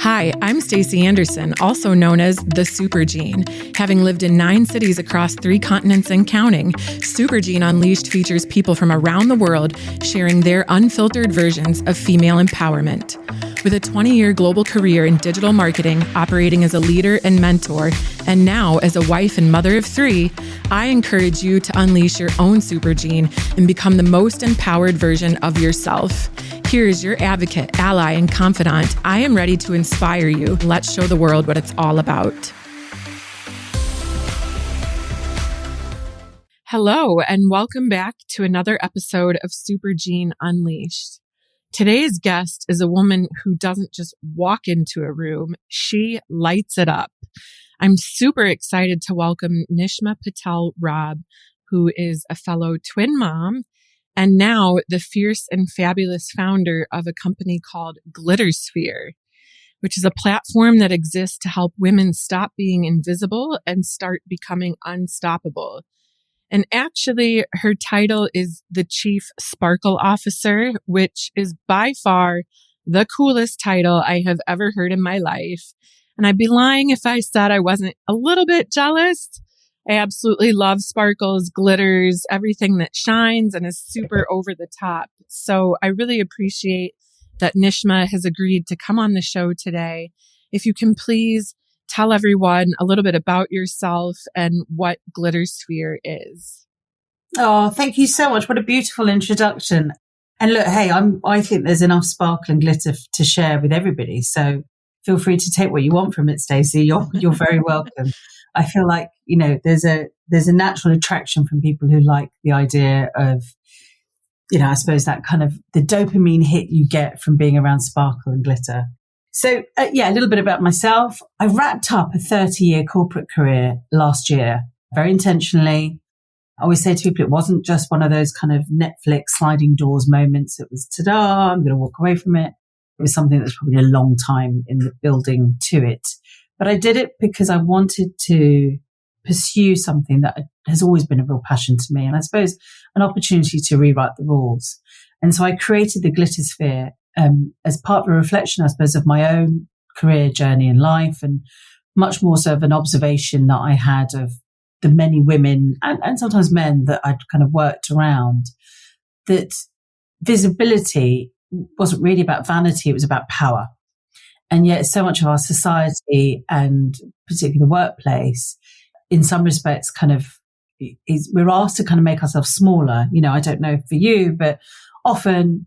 Hi, I'm Stacy Andersen, also known as the Supergene. Having lived in 9 cities across 3 continents and counting, Supergene Unleashed features people from around the world sharing their unfiltered versions of female empowerment. With a 20-year global career in digital marketing, operating as a leader and mentor, and now as a wife and mother of 3, I encourage you to unleash your own Supergene and become the most empowered version of yourself. Here's your advocate, ally, and confidant. I am ready to inspire you. Let's show the world what it's all about. Hello, and welcome back to another episode of Supergene Unleashed. Today's guest is a woman who doesn't just walk into a room, she lights it up. I'm super excited to welcome Nishma Patel Robb, who is a fellow twin mom and now the fierce and fabulous founder of a company called Glittersphere, which is a platform that exists to help women stop being invisible and start becoming unstoppable. And actually, her title is the Chief Sparkle Officer, which is by far the coolest title I have ever heard in my life. And I'd be lying if I said I wasn't a little bit jealous. I absolutely love sparkles, glitters, everything that shines and is super over the top. So I really appreciate that Nishma has agreed to come on the show today. If you can please tell everyone a little bit about yourself and what Glittersphere is. Oh, thank you so much. What a beautiful introduction. And look, hey, I think there's enough sparkle and glitter to share with everybody. So feel free to take what you want from it, Stacey. You're very welcome. I feel like, there's a natural attraction from people who like the idea of, I suppose that kind of the dopamine hit you get from being around sparkle and glitter. So, a little bit about myself. I wrapped up a 30-year corporate career last year, very intentionally. I always say to people, it wasn't just one of those kind of Netflix sliding doors moments. It was, ta-da, I'm going to walk away from it. It was something that was probably a long time in the building to it. But I did it because I wanted to pursue something that has always been a real passion to me. And I suppose an opportunity to rewrite the rules. And so I created the Glittersphere as part of a reflection, I suppose, of my own career journey in life, and much more so of an observation that I had of the many women and sometimes men that I'd kind of worked around, that visibility wasn't really about vanity, it was about power. And yet so much of our society, and particularly the workplace, in some respects we're asked to kind of make ourselves smaller. I don't know for you, but often,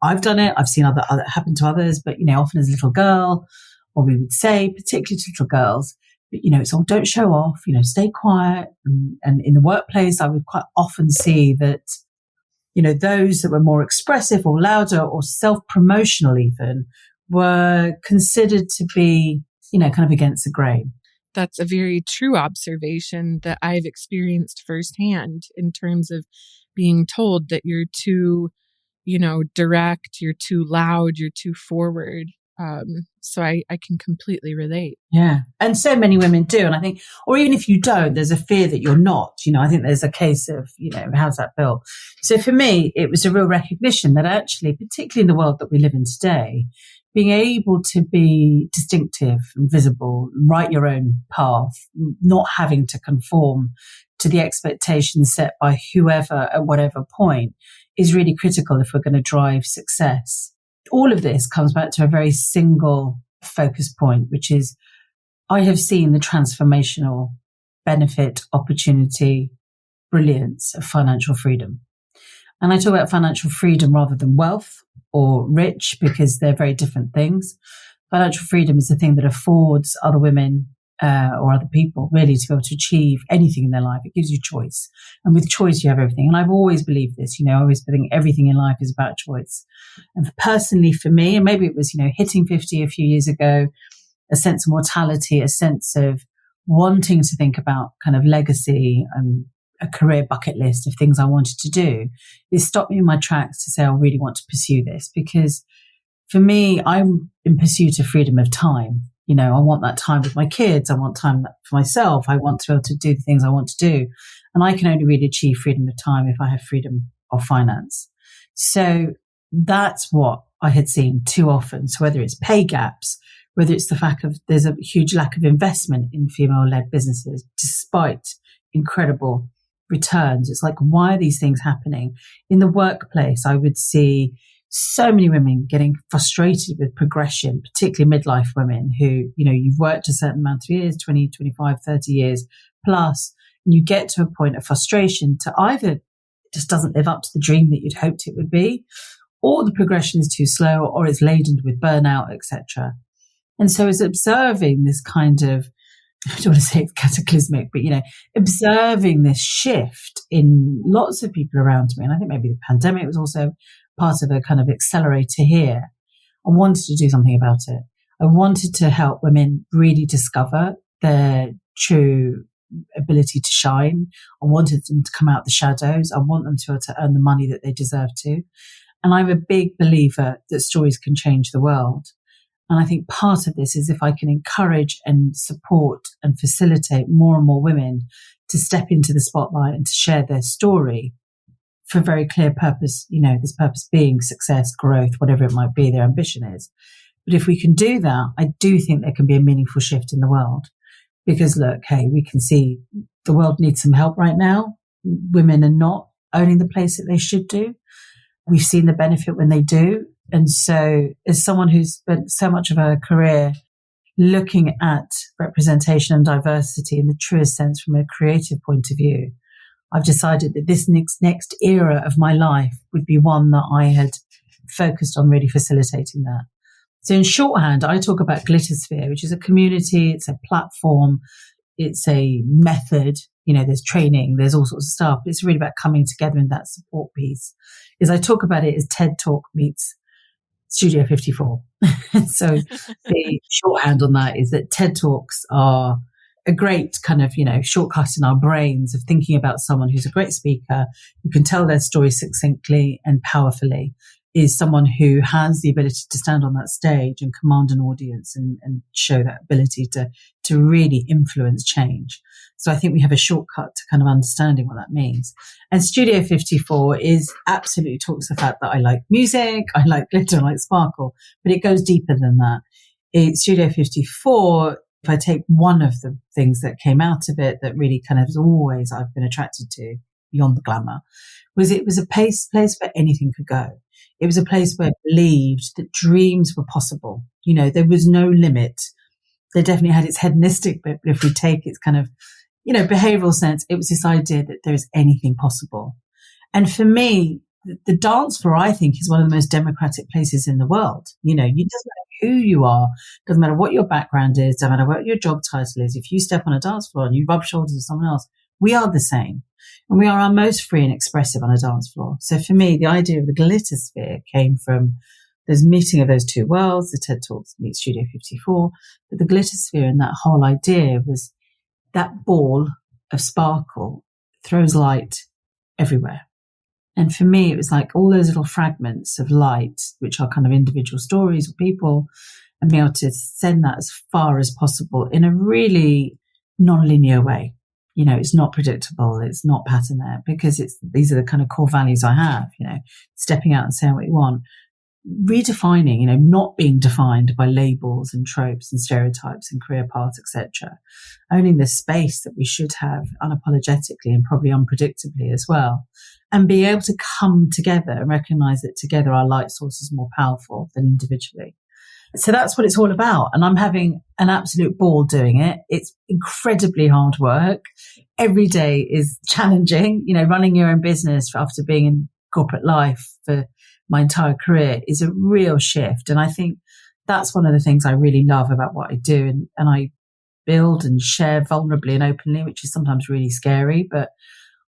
I've done it. I've seen other happen to others, but, often as a little girl, or we would say, particularly to little girls, but, it's all don't show off, stay quiet. And in the workplace, I would quite often see that, those that were more expressive or louder or self-promotional even were considered to be, kind of against the grain. That's a very true observation that I've experienced firsthand in terms of being told that you're too, direct, you're too loud, you're too forward. So I can completely relate. Yeah. And so many women do. And I think, or even if you don't, there's a fear that you're not. I think there's a case of, how's that built? So for me, it was a real recognition that actually, particularly in the world that we live in today, being able to be distinctive and visible, write your own path, not having to conform to the expectations set by whoever at whatever point is really critical if we're going to drive success. All of this comes back to a very single focus point, which is I have seen the transformational benefit, opportunity, brilliance of financial freedom. And I talk about financial freedom rather than wealth or rich, because they're very different things. Financial freedom is the thing that affords other women or other people really to be able to achieve anything in their life. It gives you choice. And with choice, you have everything. And I've always believed this, I always think everything in life is about choice. And personally for me, and maybe it was, hitting 50 a few years ago, a sense of mortality, a sense of wanting to think about kind of legacy and a career bucket list of things I wanted to do, it stopped me in my tracks to say, I really want to pursue this. Because for me, I'm in pursuit of freedom of time. I want that time with my kids. I want time for myself. I want to be able to do the things I want to do. And I can only really achieve freedom of time if I have freedom of finance. So that's what I had seen too often. So whether it's pay gaps, whether it's the fact of there's a huge lack of investment in female-led businesses, despite incredible returns. It's like, why are these things happening? In the workplace, I would see so many women getting frustrated with progression, particularly midlife women who, you've worked a certain amount of years, 20, 25, 30 years plus, and you get to a point of frustration to either it just doesn't live up to the dream that you'd hoped it would be, or the progression is too slow, or it's laden with burnout, etc. And so it's observing this kind of, I don't want to say it's cataclysmic, but, observing this shift in lots of people around me. And I think maybe the pandemic was also part of a kind of accelerator here. I wanted to do something about it. I wanted to help women really discover their true ability to shine. I wanted them to come out the shadows. I want them to be able to earn the money that they deserve to. And I'm a big believer that stories can change the world. And I think part of this is if I can encourage and support and facilitate more and more women to step into the spotlight and to share their story for a very clear purpose, this purpose being success, growth, whatever it might be, their ambition is. But if we can do that, I do think there can be a meaningful shift in the world. Because look, hey, we can see the world needs some help right now. Women are not owning the place that they should do. We've seen the benefit when they do. And so as someone who's spent so much of her career looking at representation and diversity in the truest sense from a creative point of view, I've decided that this next era of my life would be one that I had focused on really facilitating that. So in shorthand, I talk about Glittersphere, which is a community, it's a platform, it's a method, there's training, there's all sorts of stuff, but it's really about coming together in that support piece. As I talk about it as TED Talk meets Studio 54. So the shorthand on that is that TED Talks are a great kind of, shortcut in our brains of thinking about someone who's a great speaker, who can tell their story succinctly and powerfully, is someone who has the ability to stand on that stage and command an audience and show that ability to really influence change. So I think we have a shortcut to kind of understanding what that means. And Studio 54 is absolutely talks the fact that I like music, I like glitter, I like sparkle, but it goes deeper than that. Studio 54, if I take one of the things that came out of it that really kind of is always I've been attracted to beyond the glamour, was it was a place where anything could go. It was a place where I believed that dreams were possible. There was no limit. They definitely had its hedonistic bit, but if we take its kind of, behavioral sense, it was this idea that there is anything possible. And for me, the dance floor, I think, is one of the most democratic places in the world. It doesn't matter who you are, doesn't matter what your background is, doesn't matter what your job title is. If you step on a dance floor and you rub shoulders with someone else, we are the same. And we are our most free and expressive on a dance floor. So for me, the idea of the Glittersphere came from this meeting of those two worlds, the TED Talks meet Studio 54. But the Glittersphere and that whole idea was that ball of sparkle throws light everywhere. And for me, it was like all those little fragments of light, which are kind of individual stories or people, and being able to send that as far as possible in a really non-linear way. It's not predictable. It's not pattern there because these are the kind of core values I have, stepping out and saying what you want, redefining, not being defined by labels and tropes and stereotypes and career paths, etc. Owning the space that we should have unapologetically and probably unpredictably as well. And being able to come together and recognize that together our light source is more powerful than individually. So that's what it's all about. And I'm having an absolute ball doing it. It's incredibly hard work. Every day is challenging. Running your own business after being in corporate life for my entire career is a real shift. And I think that's one of the things I really love about what I do. And I build and share vulnerably and openly, which is sometimes really scary. But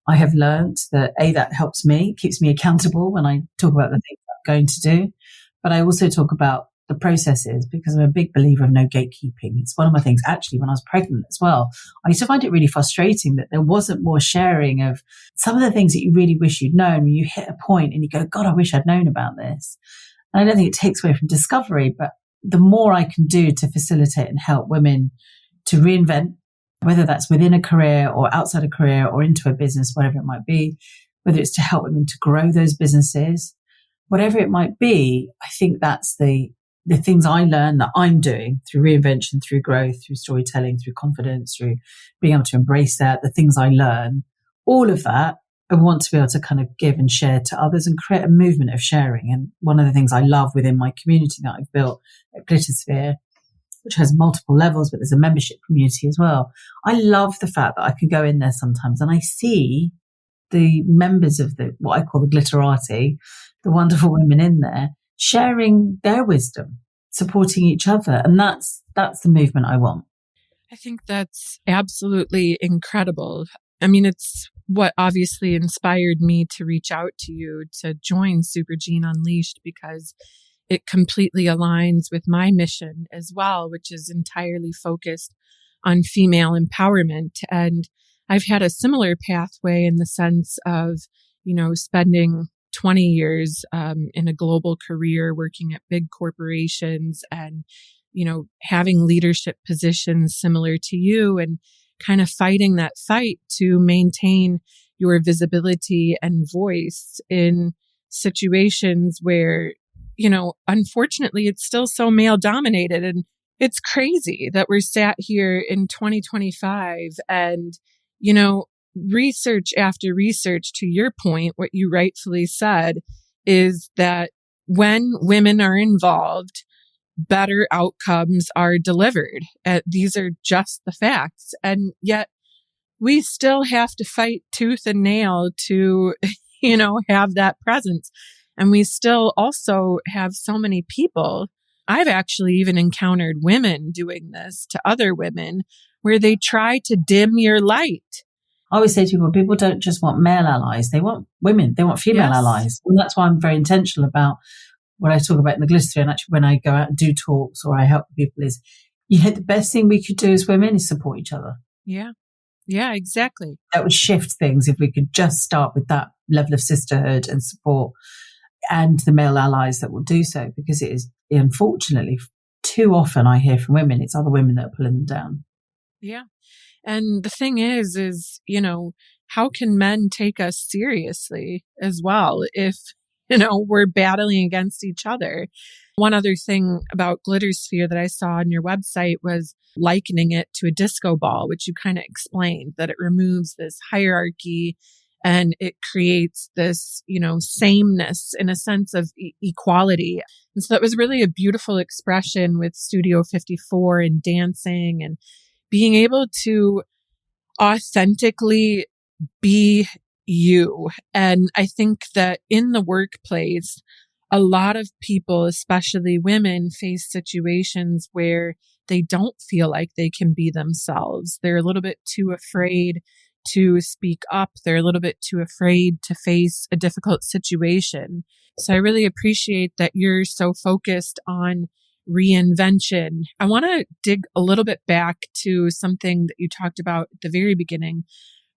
I have learned that that helps me, keeps me accountable when I talk about the things I'm going to do. But I also talk about the processes because I'm a big believer of no gatekeeping. It's one of my things actually when I was pregnant as well. I used to find it really frustrating that there wasn't more sharing of some of the things that you really wish you'd known when you hit a point and you go, God, I wish I'd known about this. And I don't think it takes away from discovery, but the more I can do to facilitate and help women to reinvent, whether that's within a career or outside a career or into a business, whatever it might be, whether it's to help women to grow those businesses, whatever it might be, I think that's the things I learn that I'm doing through reinvention, through growth, through storytelling, through confidence, through being able to embrace that, the things I learn, all of that, I want to be able to kind of give and share to others and create a movement of sharing. And one of the things I love within my community that I've built at Glittersphere, which has multiple levels, but there's a membership community as well. I love the fact that I can go in there sometimes and I see the members of what I call the glitterati, the wonderful women in there, sharing their wisdom, supporting each other. And that's the movement I want. I think that's absolutely incredible. I mean, it's what obviously inspired me to reach out to you to join Supergene Unleashed, because it completely aligns with my mission as well, which is entirely focused on female empowerment. And I've had a similar pathway in the sense of, spending 20 years in a global career working at big corporations and, having leadership positions similar to you and kind of fighting that fight to maintain your visibility and voice in situations where, unfortunately, it's still so male dominated. And it's crazy that we're sat here in 2025 and, research after research, to your point, what you rightfully said is that when women are involved, better outcomes are delivered. These are just the facts. And yet we still have to fight tooth and nail to, have that presence. And we still also have so many people. I've actually even encountered women doing this to other women where they try to dim your light. I always say to people don't just want male allies. They want women. They want female allies. And that's why I'm very intentional about what I talk about in the Glittersphere. And actually, when I go out and do talks or I help people is, the best thing we could do as women is support each other. Yeah. Yeah, exactly. That would shift things if we could just start with that level of sisterhood and support and the male allies that will do so, because it is, unfortunately, too often I hear from women, it's other women that are pulling them down. Yeah. And the thing is, how can men take us seriously as well if, we're battling against each other? One other thing about Glittersphere that I saw on your website was likening it to a disco ball, which you kind of explained, that it removes this hierarchy and it creates this, sameness in a sense of equality. And so that was really a beautiful expression with Studio 54 and dancing and being able to authentically be you. And I think that in the workplace, a lot of people, especially women, face situations where they don't feel like they can be themselves. They're a little bit too afraid to speak up. They're a little bit too afraid to face a difficult situation. So I really appreciate that you're so focused on reinvention. I want to dig a little bit back to something that you talked about at the very beginning,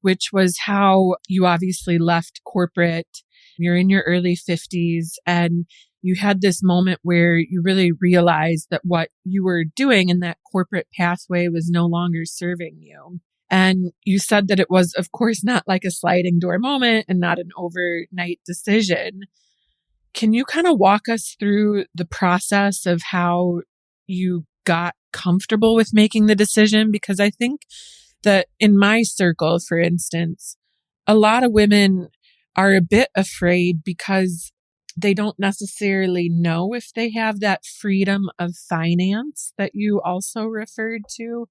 which was how you obviously left corporate. You're in your early 50s and you had this moment where you really realized that what you were doing in that corporate pathway was no longer serving you. And you said that it was, of course, not like a sliding door moment and not an overnight decision. Can you kind of walk us through the process of how you got comfortable with making the decision? Because I think that in my circle, for instance, a lot of women are a bit afraid because they don't necessarily know if they have that freedom of finance that you also referred to,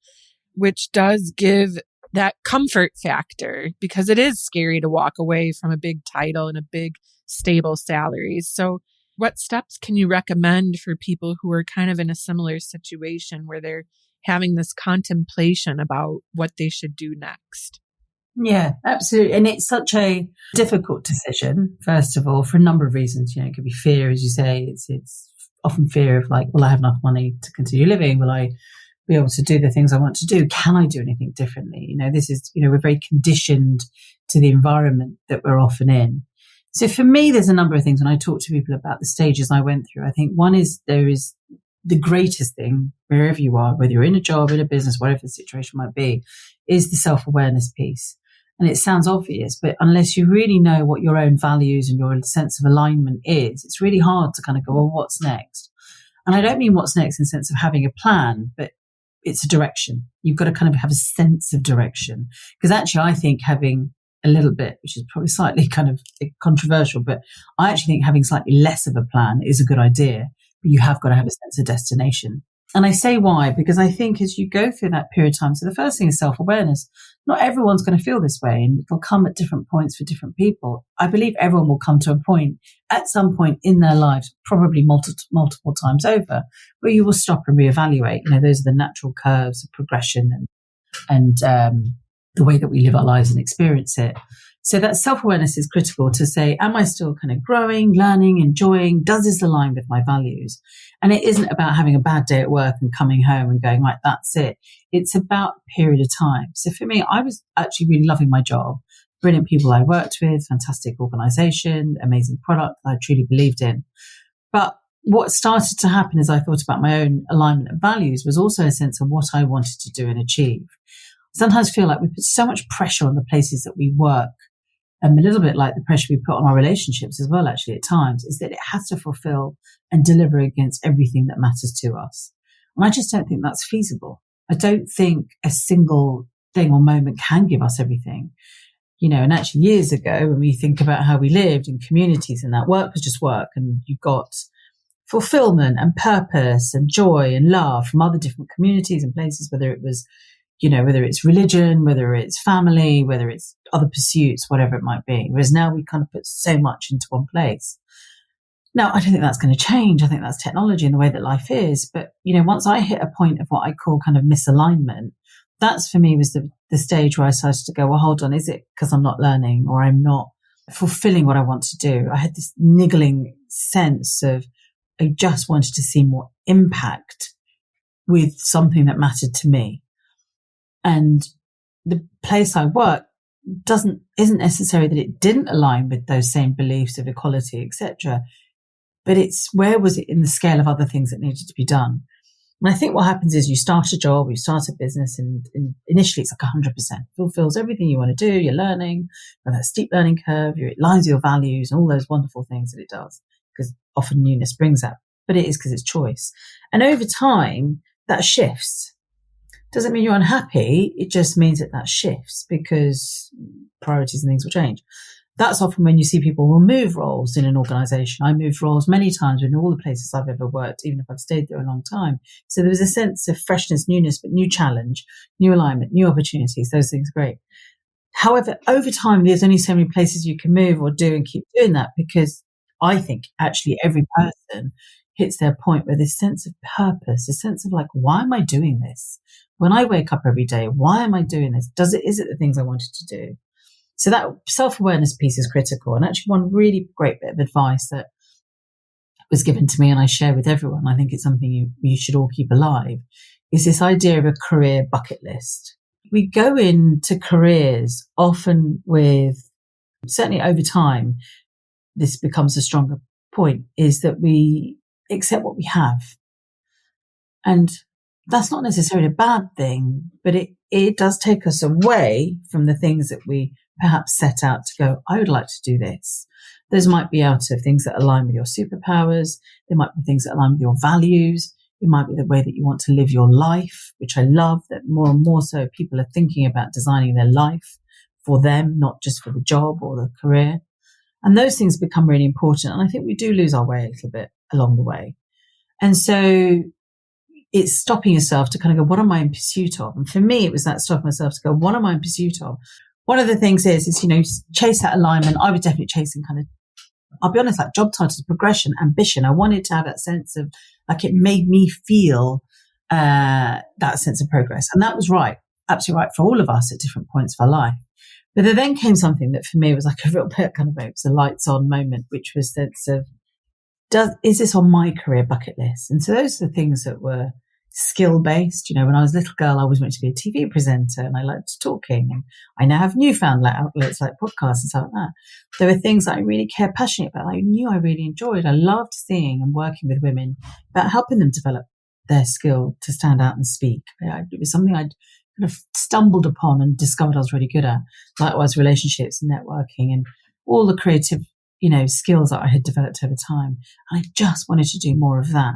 which does give that comfort factor, because it is scary to walk away from a big title and a big stable salary. So what steps can you recommend for people who are kind of in a similar situation where they're having this contemplation about what they should do next? Yeah, absolutely. And it's such a difficult decision, first of all, for a number of reasons. It could be fear, as you say. It's often fear of like, will I have enough money to continue living? Will I be able to do the things I want to do? Can I do anything differently? This is, we're very conditioned to the environment that we're often in. So for me, there's a number of things when I talk to people about the stages I went through. I think one is there is the greatest thing, wherever you are, whether you're in a job, in a business, whatever the situation might be, is the self-awareness piece. And it sounds obvious, but unless you really know what your own values and your sense of alignment is, it's really hard to kind of go, well, what's next? And I don't mean what's next in the sense of having a plan, but it's a direction. You've got to kind of have a sense of direction. Because actually, I think having a little bit, which is probably slightly kind of controversial, but I actually think having slightly less of a plan is a good idea. But you have got to have a sense of destination. And I say why, because I think as you go through that period of time, so the first thing is self-awareness. Not everyone's going to feel this way, and it'll come at different points for different people. I believe everyone will come to a point at some point in their lives, probably multiple times over, where you will stop and reevaluate. Those are the natural curves of progression and the way that we live our lives and experience it. So that self-awareness is critical to say, am I still kind of growing, learning, enjoying? Does this align with my values? And it isn't about having a bad day at work and coming home and going, right, that's it. It's about a period of time. So for me, I was actually really loving my job. Brilliant people I worked with, fantastic organization, amazing product that I truly believed in. But what started to happen as I thought about my own alignment and values was also a sense of what I wanted to do and achieve. I sometimes feel like we put so much pressure on the places that we work, a little bit like the pressure we put on our relationships as well, actually, at times, is that it has to fulfill and deliver against everything that matters to us. And I just don't think that's feasible. I don't think a single thing or moment can give us everything. And actually years ago, when we think about how we lived in communities and that work was just work, and you got fulfillment and purpose and joy and love from other different communities and places, whether it was whether it's religion, whether it's family, whether it's other pursuits, whatever it might be. Whereas now we kind of put so much into one place. Now, I don't think that's going to change. I think that's technology and the way that life is. But, once I hit a point of what I call kind of misalignment, that's for me was the stage where I started to go, well, hold on, is it because I'm not learning or I'm not fulfilling what I want to do? I had this niggling sense of I just wanted to see more impact with something that mattered to me. And the place I work isn't necessary that it didn't align with those same beliefs of equality, etc. But it's where was it in the scale of other things that needed to be done? And I think what happens is you start a job, you start a business, and initially it's like 100%. Fulfills everything you want to do, you're learning, and that steep learning curve, it aligns with your values and all those wonderful things that it does, because often newness brings that. But it is because it's choice. And over time, that shifts. Doesn't mean you're unhappy. It just means that shifts because priorities and things will change. That's often when you see people will move roles in an organization. I moved roles many times in all the places I've ever worked, even if I've stayed there a long time. So there was a sense of freshness, newness, but new challenge, new alignment, new opportunities. Those things are great. However, over time, there's only so many places you can move or do and keep doing that, because I think actually every person hits their point where this sense of purpose, this sense of like, why am I doing this? When I wake up every day, why am I doing this? Is it the things I wanted to do? So that self-awareness piece is critical. And actually one really great bit of advice that was given to me and I share with everyone, I think it's something you should all keep alive, is this idea of a career bucket list. We go into careers often with, certainly over time, this becomes a stronger point, is that we accept what we have. And that's not necessarily a bad thing, but it does take us away from the things that we perhaps set out to go, I would like to do this. Those might be out of things that align with your superpowers. There might be things that align with your values. It might be the way that you want to live your life, which I love that more and more so people are thinking about designing their life for them, not just for the job or the career. And those things become really important. And I think we do lose our way a little bit along the way. And so it's stopping yourself to kind of go, what am I in pursuit of? And for me, it was that stopping myself to go, what am I in pursuit of? One of the things is, chase that alignment. I was definitely chasing kind of, I'll be honest, like job titles, progression, ambition. I wanted to have that sense of like, it made me feel that sense of progress. And that was right, absolutely right for all of us at different points of our life. But there then came something that for me was like a real bit kind of, it was a lights on moment, which was sense of, is this on my career bucket list? And so those are the things that were skill based. When I was a little girl, I always wanted to be a TV presenter and I liked talking. And I now have newfound outlets like podcasts and stuff like that. There were things that I really cared passionately about. I knew I really enjoyed. I loved seeing and working with women about helping them develop their skill to stand out and speak. It was something I'd kind of stumbled upon and discovered I was really good at. Likewise, relationships and networking and all the creative, skills that I had developed over time. And I just wanted to do more of that.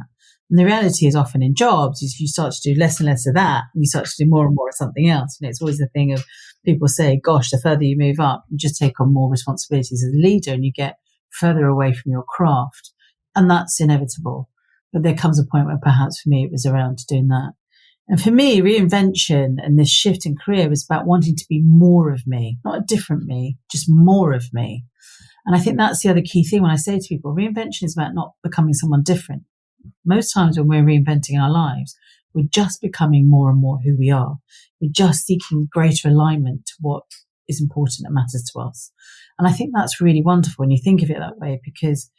And the reality is often in jobs is you start to do less and less of that and you start to do more and more of something else. It's always the thing of people say, gosh, the further you move up, you just take on more responsibilities as a leader and you get further away from your craft. And that's inevitable. But there comes a point where perhaps for me, it was around doing that. And for me, reinvention and this shift in career was about wanting to be more of me, not a different me, just more of me. And I think that's the other key thing when I say to people, reinvention is about not becoming someone different. Most times when we're reinventing our lives, we're just becoming more and more who we are. We're just seeking greater alignment to what is important and matters to us. And I think that's really wonderful when you think of it that way, because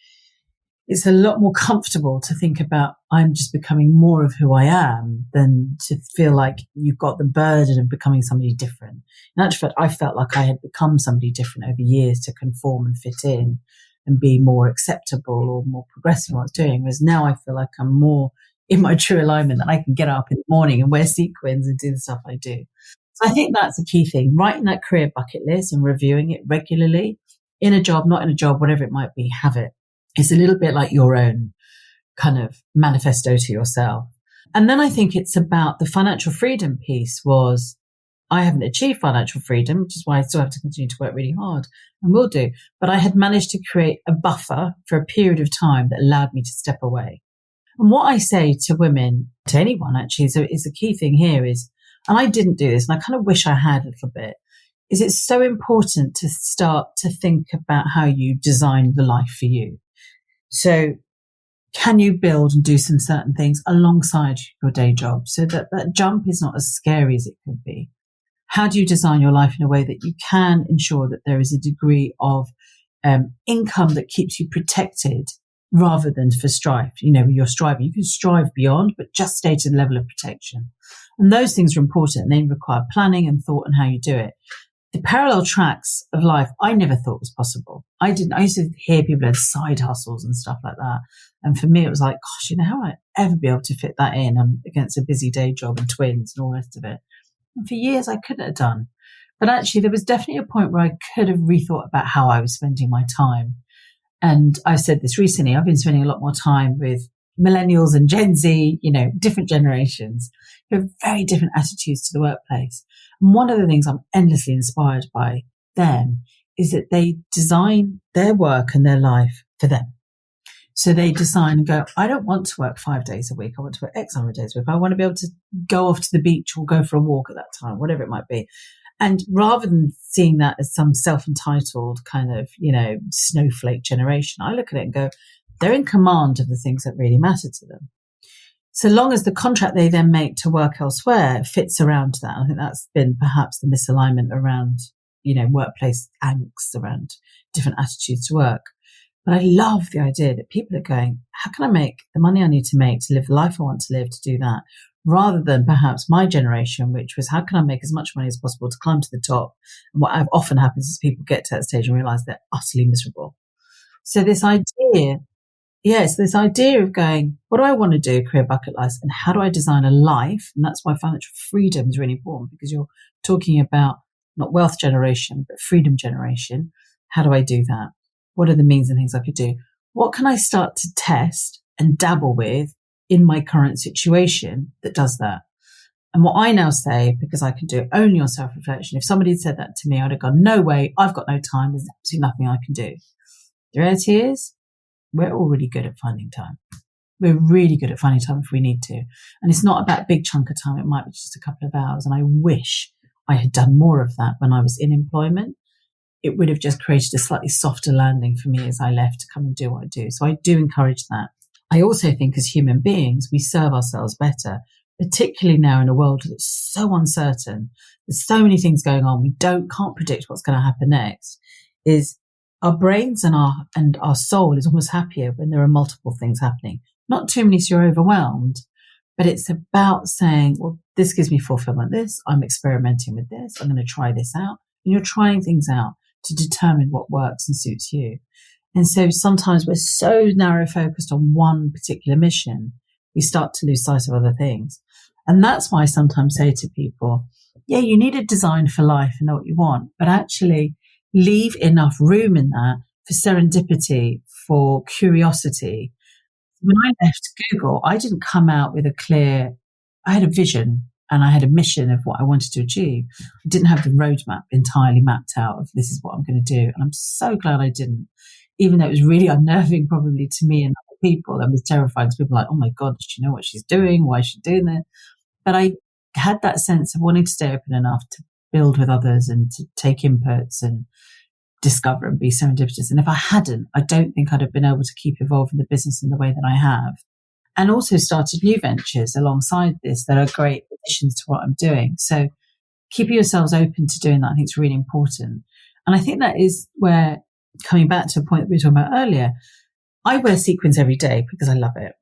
it's a lot more comfortable to think about I'm just becoming more of who I am than to feel like you've got the burden of becoming somebody different. In actual fact, I felt like I had become somebody different over years to conform and fit in and be more acceptable or more progressive in what I was doing. Whereas now I feel like I'm more in my true alignment, that I can get up in the morning and wear sequins and do the stuff I do. So I think that's a key thing, writing that career bucket list and reviewing it regularly, in a job, not in a job, whatever it might be, have it. It's a little bit like your own kind of manifesto to yourself. And then I think it's about the financial freedom piece was, I haven't achieved financial freedom, which is why I still have to continue to work really hard and will do. But I had managed to create a buffer for a period of time that allowed me to step away. And what I say to women, to anyone actually, is the key thing here is, and I didn't do this, and I kind of wish I had a little bit, is it's so important to start to think about how you design the life for you. So can you build and do some certain things alongside your day job so that that jump is not as scary as it could be? How do you design your life in a way that you can ensure that there is a degree of income that keeps you protected rather than for strife? When you're striving, you can strive beyond, but just stay to the level of protection. And those things are important and they require planning and thought and how you do it. The parallel tracks of life, I never thought was possible. I used to hear people had side hustles and stuff like that. And for me, it was like, gosh, how would I ever be able to fit that in against a busy day job and twins and all the rest of it? And for years, I couldn't have done. But actually, there was definitely a point where I could have rethought about how I was spending my time. And I've said this recently, I've been spending a lot more time with millennials and Gen Z, different generations who have very different attitudes to the workplace. And one of the things I'm endlessly inspired by them is that they design their work and their life for them. So they design and go, I don't want to work 5 days a week. I want to work X number of days a week. I want to be able to go off to the beach or go for a walk at that time, whatever it might be. And rather than seeing that as some self-entitled kind of, snowflake generation, I look at it and go, they're in command of the things that really matter to them. So long as the contract they then make to work elsewhere fits around that. I think that's been perhaps the misalignment around, workplace angst around different attitudes to work. But I love the idea that people are going, how can I make the money I need to make to live the life I want to live to do that? Rather than perhaps my generation, which was how can I make as much money as possible to climb to the top? And what often happens is people get to that stage and realize they're utterly miserable. So this idea of going, what do I want to do, career bucket list, and how do I design a life? And that's why financial freedom is really important, because you're talking about not wealth generation, but freedom generation. How do I do that? What are the means and things I could do? What can I start to test and dabble with in my current situation that does that? And what I now say, because I can do it only on self-reflection, if somebody had said that to me, I'd have gone, no way, I've got no time. There's absolutely nothing I can do. The reality is, we're all really good at finding time. We're really good at finding time if we need to. And it's not about a big chunk of time. It might be just a couple of hours. And I wish I had done more of that when I was in employment. It would have just created a slightly softer landing for me as I left to come and do what I do. So I do encourage that. I also think as human beings, we serve ourselves better, particularly now in a world that's so uncertain. There's so many things going on. We can't predict what's going to happen next. Is our brains and our soul is almost happier when there are multiple things happening. Not too many so you're overwhelmed, but it's about saying, well, this gives me fulfillment. I'm experimenting with this. I'm going to try this out. And you're trying things out to determine what works and suits you. And so sometimes we're so narrow focused on one particular mission, we start to lose sight of other things. And that's why I sometimes say to people, yeah, you need a design for life and know what you want, but actually leave enough room in that for serendipity, for curiosity. When I left Google, I didn't come out with I had a vision and I had a mission of what I wanted to achieve. I didn't have the roadmap entirely mapped out of this is what I'm going to do. And I'm so glad I didn't, even though it was really unnerving probably to me and other people, and was terrifying because people were like, oh my God, does she know what she's doing? Why is she doing that? But I had that sense of wanting to stay open enough to build with others and to take inputs and discover and be serendipitous. And if I hadn't, I don't think I'd have been able to keep evolving the business in the way that I have. And also started new ventures alongside this that are great additions to what I'm doing. So keeping yourselves open to doing that, I think is really important. And I think that is where, coming back to a point that we were talking about earlier, I wear sequins every day because I love it.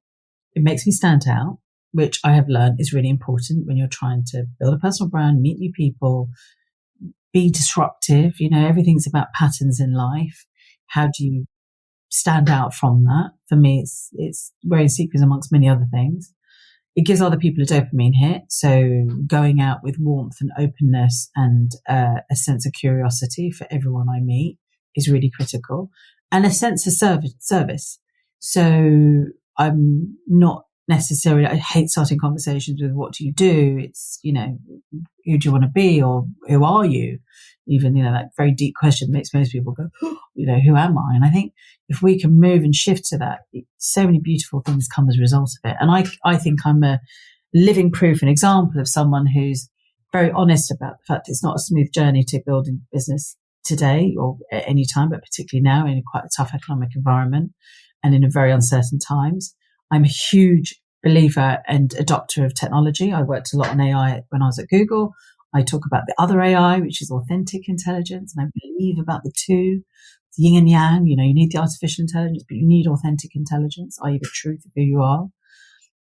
It makes me stand out, which I have learned is really important when you're trying to build a personal brand, meet new people, be disruptive. Everything's about patterns in life. How do you stand out from that? For me, it's wearing sequins amongst many other things. It gives other people a dopamine hit. So going out with warmth and openness and a sense of curiosity for everyone I meet is really critical, and a sense of service. So I'm not necessarily, I hate starting conversations with what do you do? It's, who do you want to be, or who are you? Even, that very deep question makes most people go, who am I? And I think if we can move and shift to that, so many beautiful things come as a result of it. And I think I'm a living proof and example of someone who's very honest about the fact it's not a smooth journey to building business today or at any time, but particularly now in quite a tough economic environment and in a very uncertain times. I'm a huge believer and adopter of technology. I worked a lot on AI when I was at Google. I talk about the other AI, which is authentic intelligence, and I believe about the two, the yin and yang. You need the artificial intelligence, but you need authentic intelligence, i.e. the truth of who you are.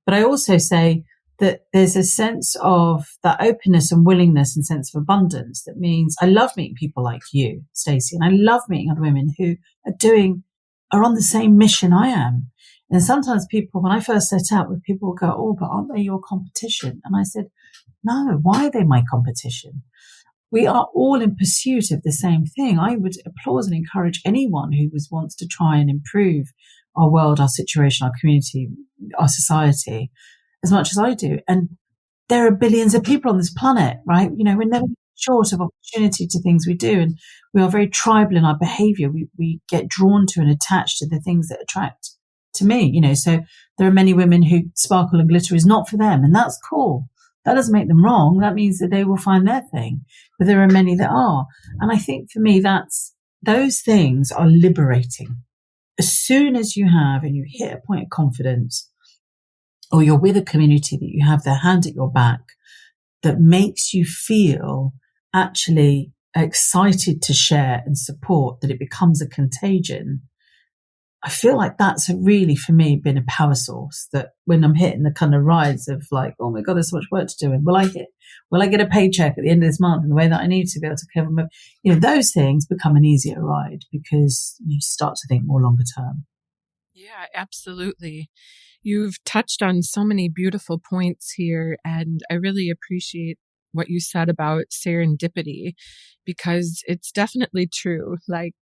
But I also say that there's a sense of that openness and willingness and sense of abundance. That means I love meeting people like you, Stacy, and I love meeting other women who are on the same mission I am. And sometimes people, when I first set out with people, will go, oh, but aren't they your competition? And I said, no, why are they my competition? We are all in pursuit of the same thing. I would applaud and encourage anyone who wants to try and improve our world, our situation, our community, our society, as much as I do. And there are billions of people on this planet, right? We're never short of opportunity to things we do. And we are very tribal in our behavior. We get drawn to and attached to the things that attract to me, so there are many women who sparkle and glitter is not for them. And that's cool. That doesn't make them wrong. That means that they will find their thing. But there are many that are. And I think for me, those things are liberating. As soon as you have and you hit a point of confidence, or you're with a community that you have their hand at your back, that makes you feel actually excited to share and support, that it becomes a contagion, I feel like that's really, for me, been a power source. That when I'm hitting the kind of rides of like, oh my God, there's so much work to do, and will I get a paycheck at the end of this month in the way that I need to be able to cover my, those things become an easier ride because you start to think more longer term. Yeah, absolutely. You've touched on so many beautiful points here, and I really appreciate what you said about serendipity, because it's definitely true. Like,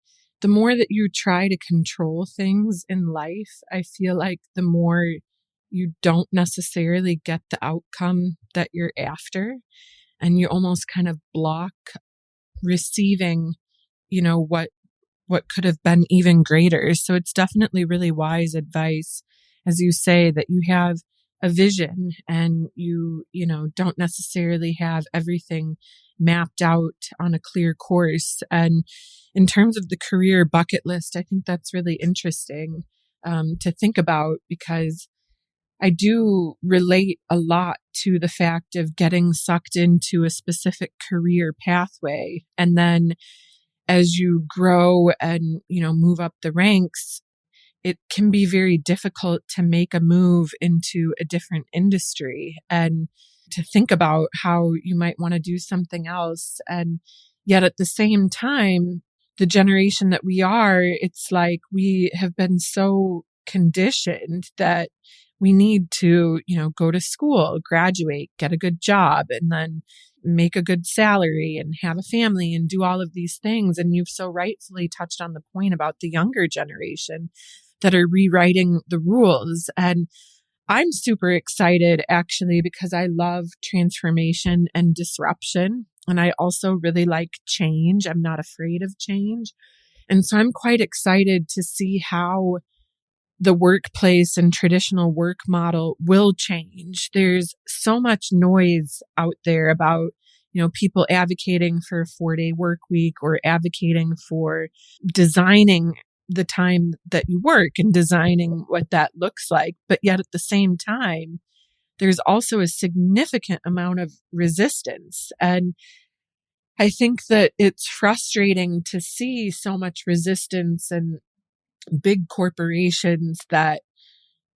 the more that you try to control things in life, I feel like the more you don't necessarily get the outcome that you're after, and you almost kind of block receiving, what could have been even greater. So it's definitely really wise advice, as you say, that you have a vision and you don't necessarily have everything mapped out on a clear course. And in terms of the career bucket list, I think that's really interesting to think about, because I do relate a lot to the fact of getting sucked into a specific career pathway. And then as you grow and, move up the ranks, it can be very difficult to make a move into a different industry and to think about how you might want to do something else. And yet at the same time, the generation that we are, it's like we have been so conditioned that we need to, go to school, graduate, get a good job, and then make a good salary and have a family and do all of these things. And you've so rightfully touched on the point about the younger generation that are rewriting the rules. And I'm super excited actually because I love transformation and disruption. And I also really like change. I'm not afraid of change. And so I'm quite excited to see how the workplace and traditional work model will change. There's so much noise out there about, people advocating for a 4-day work week or advocating for designing the time that you work and designing what that looks like. But yet at the same time, there's also a significant amount of resistance. And I think that it's frustrating to see so much resistance and big corporations that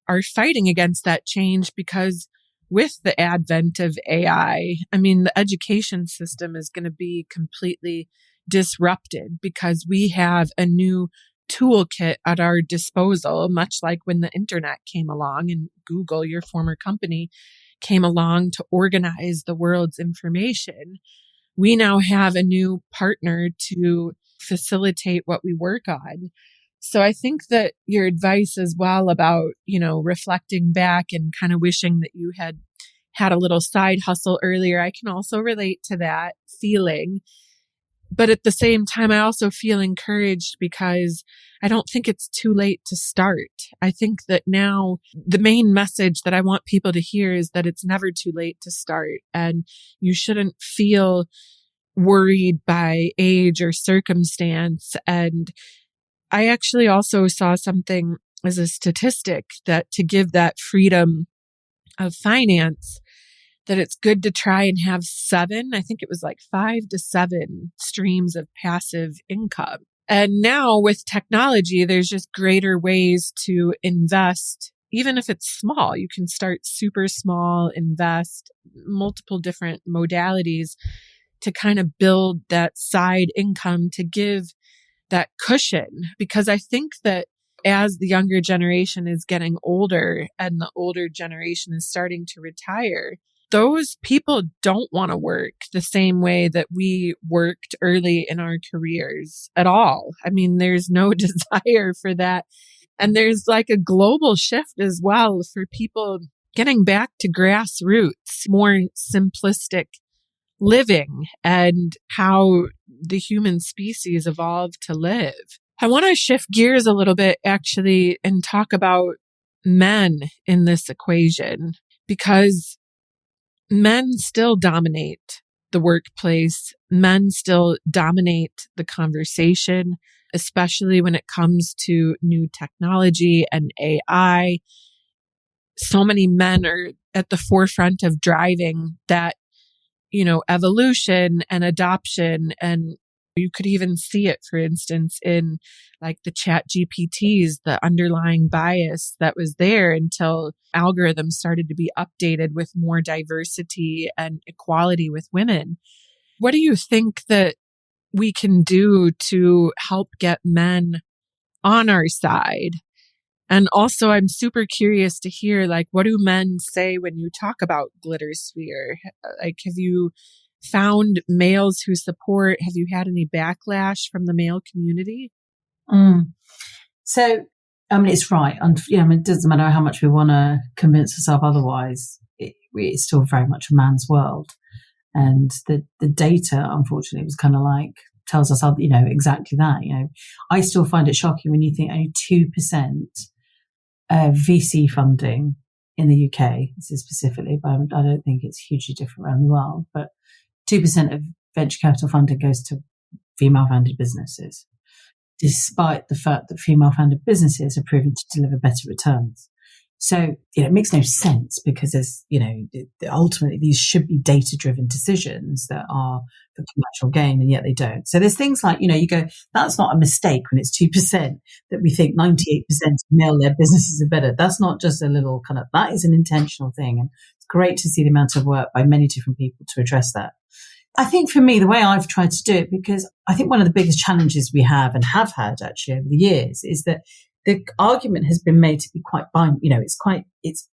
are fighting against that change, because with the advent of AI, the education system is going to be completely disrupted because we have a new toolkit at our disposal, much like when the internet came along and Google, your former company, came along to organize the world's information. We now have a new partner to facilitate what we work on. So I think that your advice as well about, reflecting back and kind of wishing that you had a little side hustle earlier, I can also relate to that feeling. But at the same time, I also feel encouraged because I don't think it's too late to start. I think that now the main message that I want people to hear is that it's never too late to start, and you shouldn't feel worried by age or circumstance. And I actually also saw something as a statistic that to give that freedom of finance, that it's good to try and have 7, I think it was like 5 to 7 streams of passive income. And now with technology, there's just greater ways to invest. Even if it's small, you can start super small, invest multiple different modalities to kind of build that side income to give that cushion. Because I think that as the younger generation is getting older and the older generation is starting to retire, those people don't want to work the same way that we worked early in our careers at all. There's no desire for that. And there's like a global shift as well for people getting back to grassroots, more simplistic living and how the human species evolved to live. I want to shift gears a little bit actually and talk about men in this equation, because men still dominate the workplace. Men still dominate the conversation, especially when it comes to new technology and AI. So many men are at the forefront of driving that, evolution and adoption. And you could even see it, for instance, in like the chat GPTs, the underlying bias that was there until algorithms started to be updated with more diversity and equality with women. What do you think that we can do to help get men on our side? And also, I'm super curious to hear, like, what do men say when you talk about Glittersphere? Like, have you found males who support? Have you had any backlash from the male community? So, it's right. And, it doesn't matter how much we want to convince ourselves otherwise. It's still very much a man's world. And the data, unfortunately, was kind of like, tells us, exactly that. I still find it shocking when you think only 2% VC funding in the UK, this is specifically, but I don't think it's hugely different around the world, but 2% of venture capital funding goes to female-founded businesses, despite the fact that female-founded businesses are proven to deliver better returns. So, it makes no sense because there's, ultimately these should be data-driven decisions that are for commercial gain, and yet they don't. So there's things like, you go, that's not a mistake when it's 2% that we think 98% of male-led businesses are better. That's not just a little that is an intentional thing. And it's great to see the amount of work by many different people to address that. I think for me, the way I've tried to do it, because I think one of the biggest challenges we have and have had actually over the years is that the argument has been made to be quite it's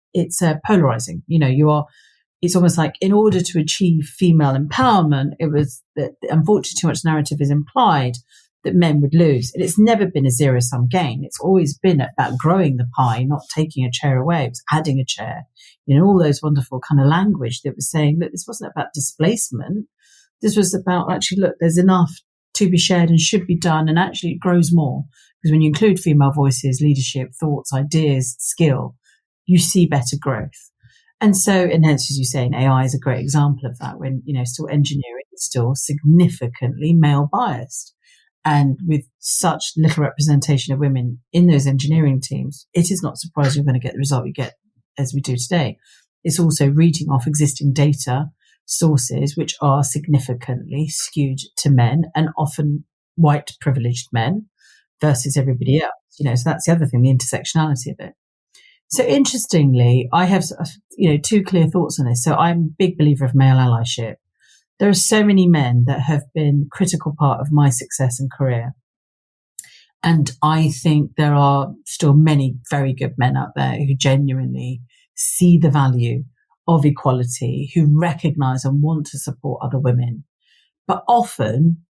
polarizing. You are it's almost like in order to achieve female empowerment, it was that unfortunately too much narrative is implied that men would lose. And it's never been a zero-sum game. It's always been about growing the pie, not taking a chair away. It was adding a chair. All those wonderful kind of language that was saying, look, this wasn't about displacement. This was about actually, look, there's enough to be shared and should be done. And actually it grows more because when you include female voices, leadership, thoughts, ideas, skill, you see better growth. And so, and hence, as you say, AI is a great example of that when, still engineering is still significantly male biased. And with such little representation of women in those engineering teams, it is not surprising you're going to get the result you get as we do today. It's also reading off existing data sources, which are significantly skewed to men and often white privileged men versus everybody else. So that's the other thing, the intersectionality of it. So interestingly, I have, two clear thoughts on this. So I'm a big believer of male allyship. There are so many men that have been a critical part of my success and career. And I think there are still many very good men out there who genuinely see the value of equality, who recognize and want to support other women, but often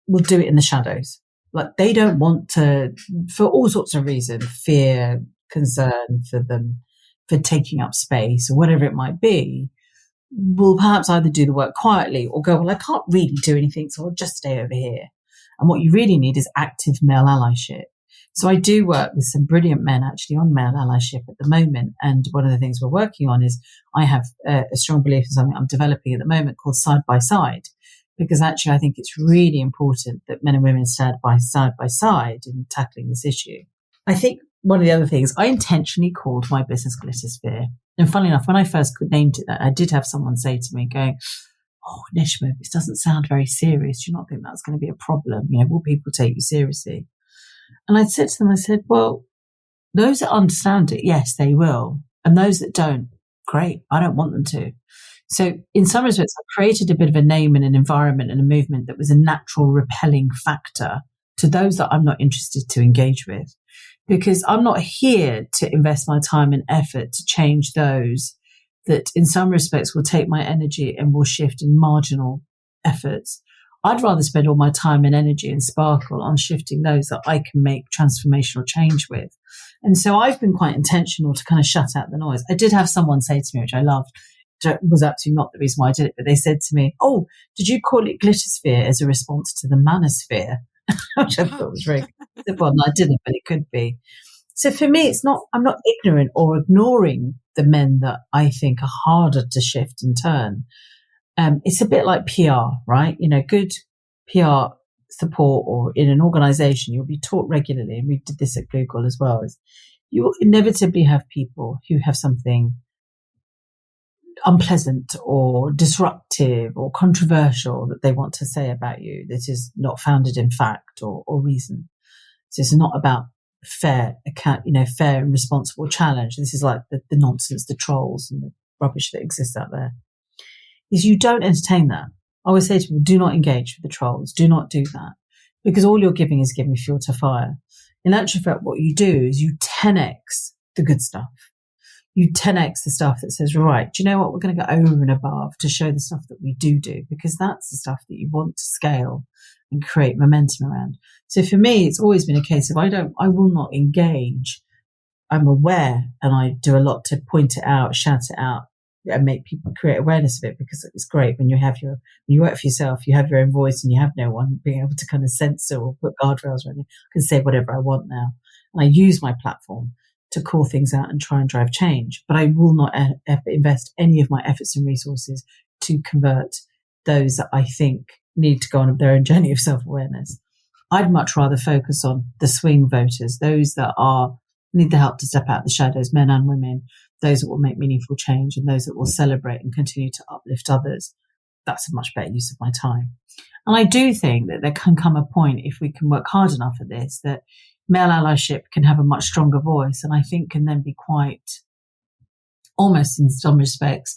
will do it in the shadows. Like they don't want to, for all sorts of reasons, fear, concern for them, for taking up space or whatever it might be, will perhaps either do the work quietly or go, well, I can't really do anything, so I'll just stay over here. And what you really need is active male allyship. So I do work with some brilliant men actually on male allyship at the moment. And one of the things we're working on is I have a strong belief in something I'm developing at the moment called side by side, because actually I think it's really important that men and women stand by side in tackling this issue. I think one of the other things, I intentionally called my business Glittersphere. And funnily enough, when I first named it that, I did have someone say to me going, oh, Nishma, this doesn't sound very serious. Do you not think that's going to be a problem? Will people take you seriously? And I said to them, I said, well, those that understand it, yes, they will. And those that don't, great. I don't want them to. So in some respects, I created a bit of a name and an environment and a movement that was a natural repelling factor to those that I'm not interested to engage with. Because I'm not here to invest my time and effort to change those that in some respects will take my energy and will shift in marginal efforts. I'd rather spend all my time and energy and sparkle on shifting those that I can make transformational change with. And so I've been quite intentional to kind of shut out the noise. I did have someone say to me, which I loved, which was absolutely not the reason why I did it, but they said to me, oh, did you call it Glittersphere as a response to the manosphere? Which I thought was very good. Well, no, I didn't, but it could be. So for me, I'm not ignorant or ignoring the men that I think are harder to shift and turn. It's a bit like PR, right? Good PR support or in an organization, you'll be taught regularly, and we did this at Google as well, is you will inevitably have people who have something unpleasant or disruptive or controversial that they want to say about you that is not founded in fact or reason. So it's not about fair and responsible challenge. This is like the nonsense, the trolls and the rubbish that exists out there. Is you don't entertain that. I always say to people, do not engage with the trolls. Do not do that, because all you're giving is giving fuel to fire. In actual fact, what you do is you 10x the good stuff. You 10x the stuff that says, right, do you know what? We're going to go over and above to show the stuff that we do, because that's the stuff that you want to scale and create momentum around. So for me, it's always been a case of I will not engage. I'm aware, and I do a lot to point it out, shout it out, and make people create awareness of it, because it's great when you work for yourself, you have your own voice and you have no one being able to kind of censor or put guardrails around you. I can say whatever I want now. And I use my platform to call things out and try and drive change. But I will not invest any of my efforts and resources to convert those that I think need to go on their own journey of self-awareness. I'd much rather focus on the swing voters, those that need the help to step out of the shadows, men and women, those that will make meaningful change and those that will celebrate and continue to uplift others. That's a much better use of my time. And I do think that there can come a point, if we can work hard enough at this, that male allyship can have a much stronger voice, and I think can then be quite, almost in some respects,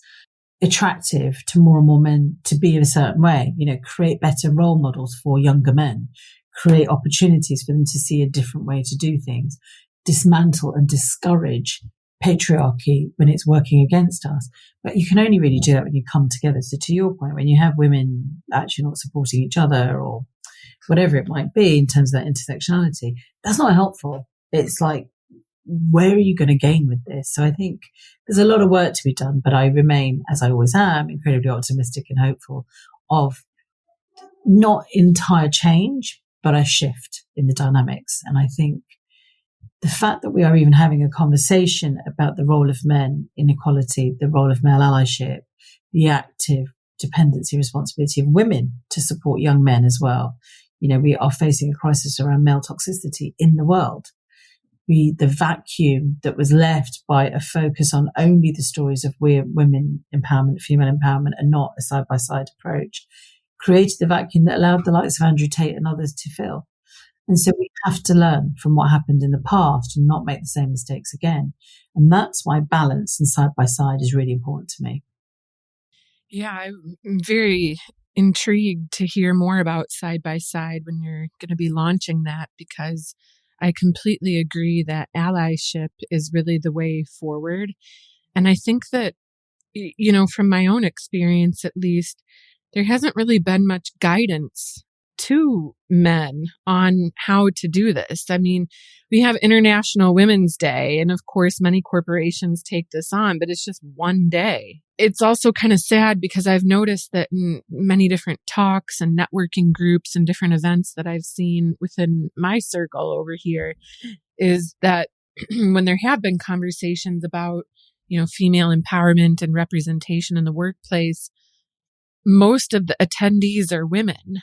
attractive to more and more men to be in a certain way, create better role models for younger men, create opportunities for them to see a different way to do things, dismantle and discourage patriarchy when it's working against us. But you can only really do that when you come together. So to your point, when you have women actually not supporting each other or whatever it might be in terms of that intersectionality, that's not helpful. It's like, where are you going to gain with this? So I think there's a lot of work to be done, but I remain, as I always am, incredibly optimistic and hopeful of not entire change, but a shift in the dynamics. And I think the fact that we are even having a conversation about the role of men in equality, the role of male allyship, the active dependency responsibility of women to support young men as well. We are facing a crisis around male toxicity in the world. The vacuum that was left by a focus on only the stories of women empowerment, female empowerment, and not a side-by-side approach, created the vacuum that allowed the likes of Andrew Tate and others to fill. And so we have to learn from what happened in the past and not make the same mistakes again. And that's why balance and side-by-side is really important to me. Yeah, I'm very intrigued to hear more about side-by-side when you're going to be launching that, because I completely agree that allyship is really the way forward. And I think that, from my own experience, at least, there hasn't really been much guidance to men on how to do this. I mean, we have International Women's Day, and of course, many corporations take this on, but it's just one day. It's also kind of sad because I've noticed that in many different talks and networking groups and different events that I've seen within my circle over here is that when there have been conversations about, female empowerment and representation in the workplace, most of the attendees are women.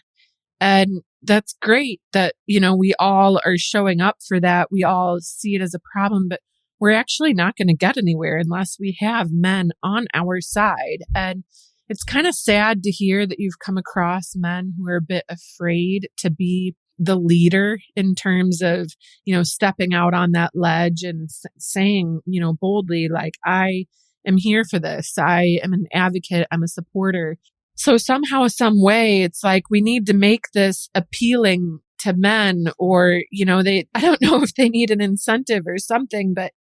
And that's great that, we all are showing up for that. We all see it as a problem, but we're actually not going to get anywhere unless we have men on our side. And it's kind of sad to hear that you've come across men who are a bit afraid to be the leader in terms of, stepping out on that ledge and saying, boldly, like, I am here for this. I am an advocate. I'm a supporter. So somehow, some way, it's like we need to make this appealing to men, or, I don't know if they need an incentive or something, but.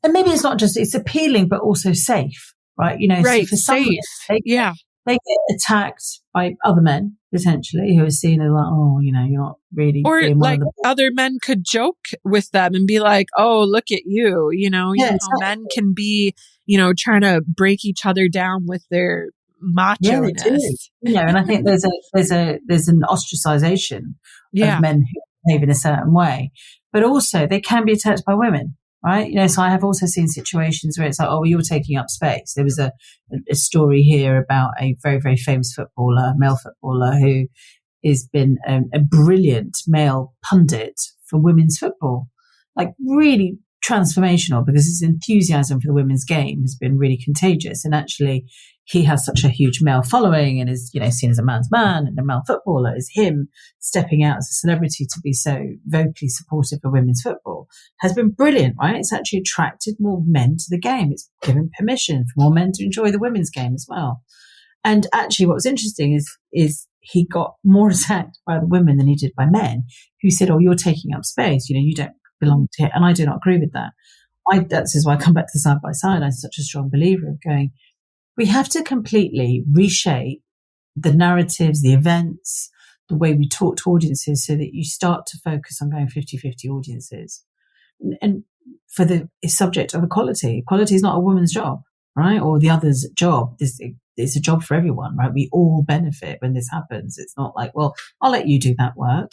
And maybe it's not just, it's appealing, but also safe, right? Right, so for some safe. men, they get attacked by other men, potentially, who are seen as like, oh, you're not really. Or being like one of the other men could joke with them and be like, oh, look at you. exactly. Men can be, trying to break each other down with their macho-ness. Yeah, they do. And I think there's an ostracization of men who behave in a certain way, but also they can be attacked by women, right? So I have also seen situations where it's like, oh, well, you're taking up space. There was a story here about a very, very famous male footballer, who has been a brilliant male pundit for women's football, like really transformational, because his enthusiasm for the women's game has been really contagious. And actually, he has such a huge male following and is, seen as a man's man, and a male footballer is him stepping out as a celebrity to be so vocally supportive of women's football has been brilliant, right? It's actually attracted more men to the game. It's given permission for more men to enjoy the women's game as well. And actually, what was interesting is he got more attacked by the women than he did by men, who said, oh, you're taking up space. You don't belong to it. And I do not agree with that. That is why I come back to the side by side. I'm such a strong believer of going, we have to completely reshape the narratives, the events, the way we talk to audiences, so that you start to focus on going 50-50 audiences. And for the subject of equality is not a woman's job, right? Or the other's job. It's a job for everyone, right? We all benefit when this happens. It's not like, well, I'll let you do that work.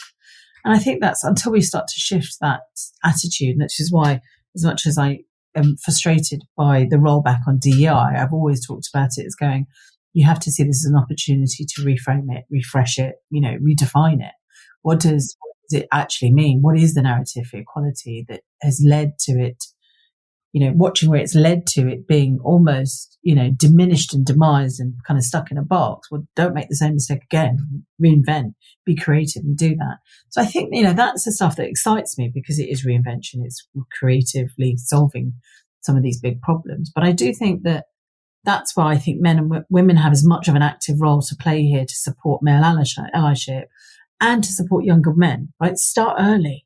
And I think that's until we start to shift that attitude, and which is why, as much as I am frustrated by the rollback on DEI, I've always talked about it as going, you have to see this as an opportunity to reframe it, refresh it, redefine it. What does it actually mean? What is the narrative for equality that has led to it, watching where it's led to it being almost, diminished and demised and kind of stuck in a box? Well, don't make the same mistake again. Reinvent, be creative and do that. So I think, that's the stuff that excites me, because it is reinvention. It's creatively solving some of these big problems. But I do think that that's why I think men and women have as much of an active role to play here to support male allyship and to support younger men, right? Start early.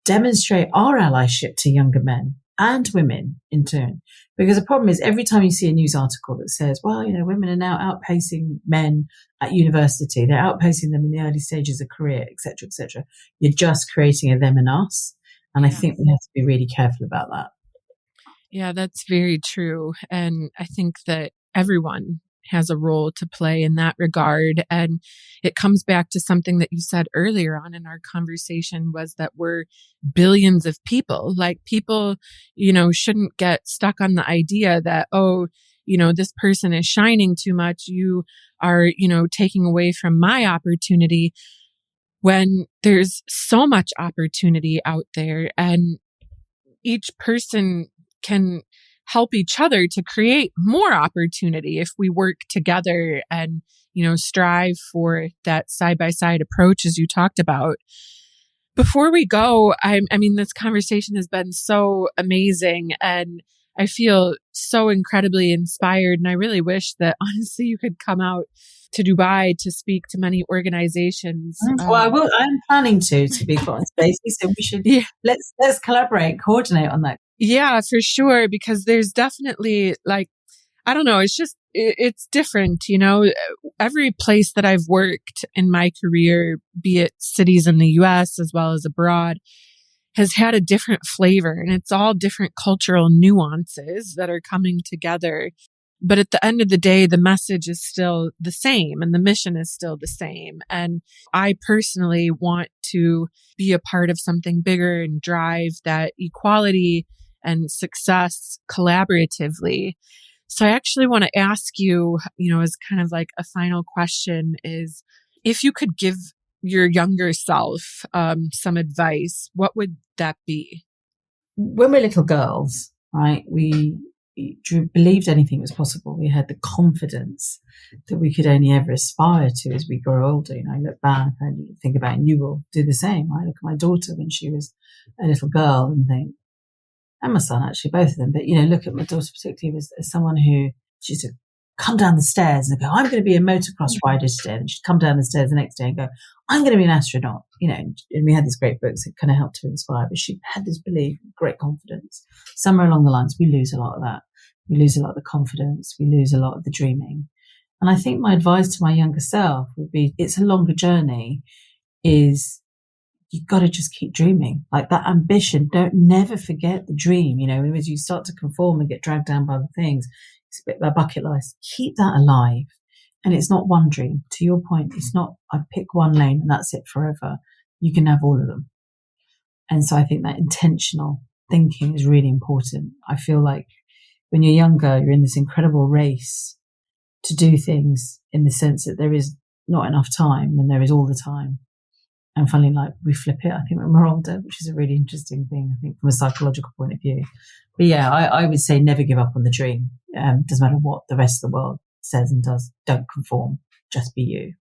Demonstrate our allyship to younger men. and women in turn. Because the problem is every time you see a news article that says, well, women are now outpacing men at university, they're outpacing them in the early stages of career, et cetera, you're just creating a them and us. And I think we have to be really careful about that. Yeah, that's very true. And I think that everyone has a role to play in that regard. And it comes back to something that you said earlier on in our conversation, was that we're billions of people. Like, people, shouldn't get stuck on the idea that, this person is shining too much. You are, taking away from my opportunity, when there's so much opportunity out there, and each person can help each other to create more opportunity if we work together and, strive for that side-by-side approach, as you talked about. Before we go, I mean, this conversation has been so amazing, and I feel so incredibly inspired. And I really wish that, honestly, you could come out to Dubai to speak to many organizations. Well, I will. I'm planning to be quite honest, Stacey. So we should let's collaborate, coordinate on that. Yeah, for sure. Because there's definitely, I don't know, it's different, every place that I've worked in my career, be it cities in the US as well as abroad, has had a different flavor, and it's all different cultural nuances that are coming together. But at the end of the day, the message is still the same and the mission is still the same. And I personally want to be a part of something bigger and drive that equality and success collaboratively. So I actually want to ask you, as kind of like a final question, is if you could give your younger self some advice, what would that be? When we're little girls, right, we believed anything was possible. We had the confidence that we could only ever aspire to as we grow older. I look back and think about, and you will do the same. I look at my daughter when she was a little girl and think, and my son, actually, both of them, but, look at my daughter particularly as someone who, she used to come down the stairs and go, I'm going to be a motocross rider today. And she'd come down the stairs the next day and go, I'm going to be an astronaut, and we had these great books that kind of helped to inspire, but she had this belief, great confidence. Somewhere along the lines, we lose a lot of that. We lose a lot of the confidence. We lose a lot of the dreaming. And I think my advice to my younger self would be, it's a longer journey, is you've got to just keep dreaming. Like, that ambition, never forget the dream. As you start to conform and get dragged down by the things, it's a bit of a bucket list. Keep that alive. And it's not one dream. To your point, it's not, I pick one lane and that's it forever. You can have all of them. And so I think that intentional thinking is really important. I feel like when you're younger, you're in this incredible race to do things, in the sense that there is not enough time when there is all the time. And funnily, we flip it, I think, when we're older, which is a really interesting thing, I think, from a psychological point of view. But yeah, I would say never give up on the dream. Doesn't matter what the rest of the world says and does. Don't conform. Just be you.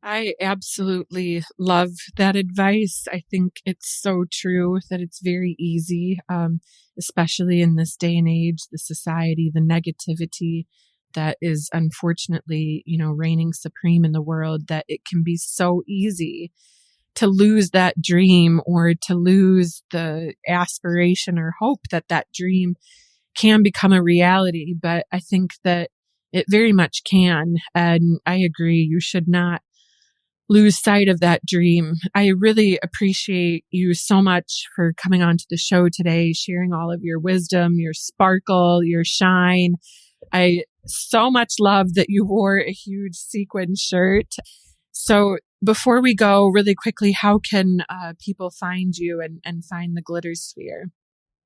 I absolutely love that advice. I think it's so true that it's very easy, especially in this day and age, the society, the negativity that is unfortunately, reigning supreme in the world, that it can be so easy to lose that dream, or to lose the aspiration or hope that that dream can become a reality. But I think that it very much can. And I agree, you should not lose sight of that dream. I really appreciate you so much for coming onto the show today, sharing all of your wisdom, your sparkle, your shine. I so much love that you wore a huge sequin shirt. So before we go, really quickly, how can people find you and find the Glittersphere?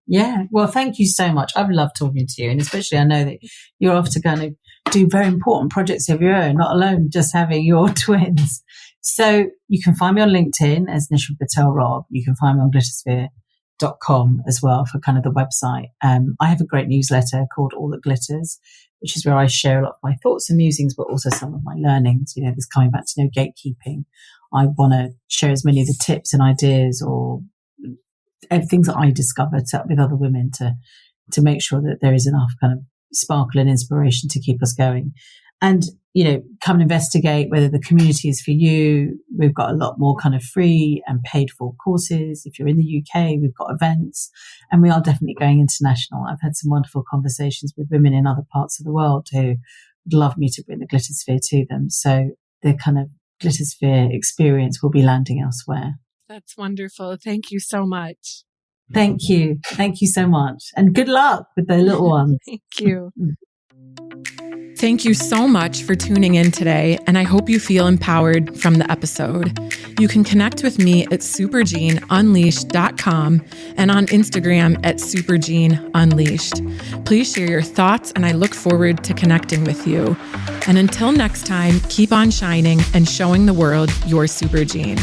Yeah, well, thank you so much. I've loved talking to you, and especially I know that you're off to kind of do very important projects of your own, not alone just having your twins. So you can find me on LinkedIn as Nishma Patel Robb. You can find me on glittersphere.com as well for kind of the website. I have a great newsletter called All That Glitters, which is where I share a lot of my thoughts and musings, but also some of my learnings. This coming back to no gatekeeping. I want to share as many of the tips and ideas or things that I discovered with other women to make sure that there is enough kind of sparkle and inspiration to keep us going. And come and investigate whether the community is for you. We've got a lot more kind of free and paid for courses. If you're in the UK, we've got events, and we are definitely going international. I've had some wonderful conversations with women in other parts of the world who would love me to bring the Glittersphere to them. So the kind of Glittersphere experience will be landing elsewhere. That's wonderful. Thank you so much. Thank you. Thank you so much. And good luck with the little ones. Thank you. Thank you so much for tuning in today, and I hope you feel empowered from the episode. You can connect with me at supergeneunleashed.com and on Instagram at supergeneunleashed. Please share your thoughts, and I look forward to connecting with you. And until next time, keep on shining and showing the world your super gene.